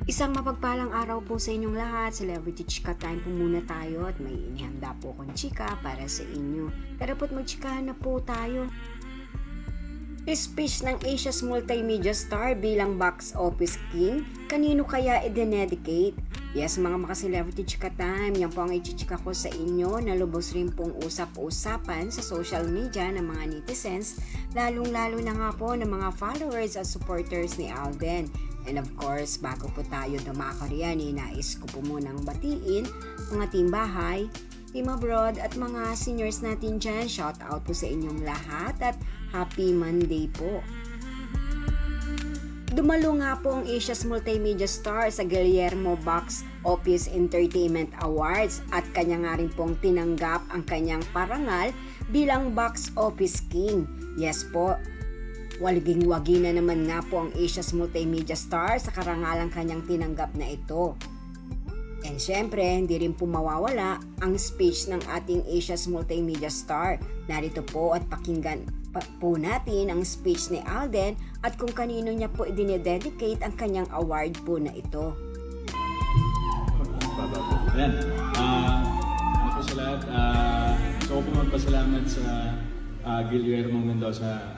Isang mapagpalang araw po sa inyong lahat. Celebrity Chika Time po muna tayo at may inihanda po akong chika para sa inyo. Tara po't magchikahan na po tayo. Speech ng Asia's multimedia star bilang box office king, kanino kaya i-dedicate? Yes, mga maka-celebrity chika time, yan po ang ichichika ko sa inyo na lubos rin pong usap-usapan sa social media ng mga netizens, lalong-lalo na nga po ng mga followers at supporters ni Alden. And of course, bago po tayo dumako riyan, nais ko po munang batiin mga team bahay, team abroad at mga seniors natin dyan. Shout out po sa inyong lahat at happy Monday po. Dumalo nga po ang Asia's multimedia star sa Guillermo Box Office Entertainment Awards at kanya nga rin pong tinanggap ang kanyang parangal bilang box office king. Yes po, waliging-wagi na naman nga po ang Asia's multimedia star sa karangalang kanyang tinanggap na ito. And syempre, hindi rin po mawawala ang speech ng ating Asia's multimedia star. Narito po at pakinggan po natin ang speech ni Alden at kung kanino niya po i-dedicate ang kanyang award po na ito. Ayan. Ano po sa lahat, gusto ko po magpasalamat sa Guillermo Mendoza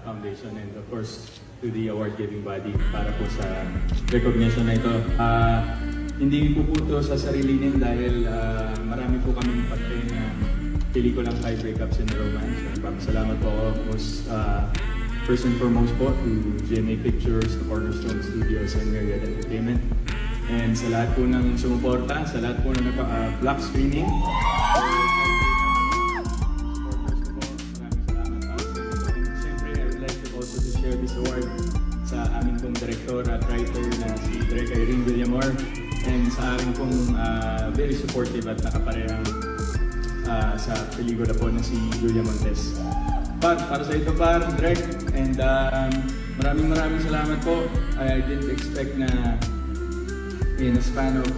Foundation and of course to the award-giving body para po sa recognition na ito. Hindi po ito sa sarili dahil marami po kaming pagkain na pelikulang 5 Breakups in a Romance. Salamat po ako first and foremost po to GMA Pictures, to Cornerstone Studios, and Myriad Entertainment. And sa lahat po ng sumuporta, sa lahat po ng black screening. This award sa aming pong director at writer na si Direk Irene Villamor and sa aming pong very supportive at nakaparehang sa pelikula po na si Julia Montes. Para sa ito Direk, and maraming salamat po. I didn't expect na in a span of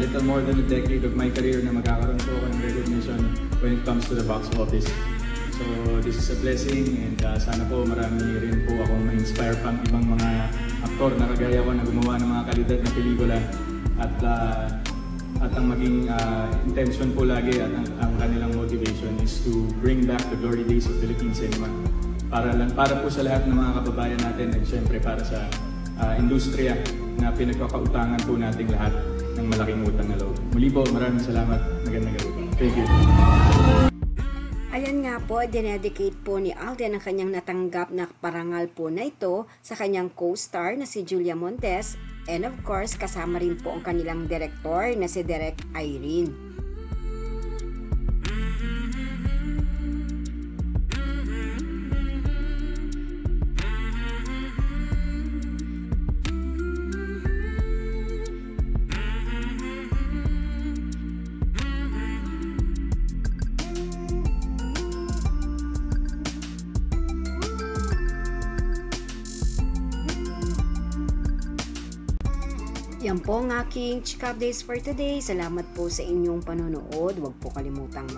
little more than a decade of my career na magkakaroon po ako ng recognition when it comes to the box office. So this is a blessing and sana po marami rin po akong ma-inspire pang ibang mga aktor na kagaya ko na gumawa ng mga kalidad na pelikula at ang maging intention po lagi at ang kanilang motivation is to bring back the glory days of Philippine cinema para po sa lahat ng mga kababayan natin at syempre para sa industriya na pinagkakautangan po nating lahat ng malaking utang na loob. Muli po, maraming salamat. Magandang gabi po. Thank you. Ayan nga po, dinedicate po ni Alden ang kanyang natanggap na parangal po na ito sa kanyang co-star na si Julia Montes and of course kasama rin po ang kanilang director na si Direk Irene. Yan po ang aking chika updates for today. Salamat po sa inyong panonood. Huwag po kalimutang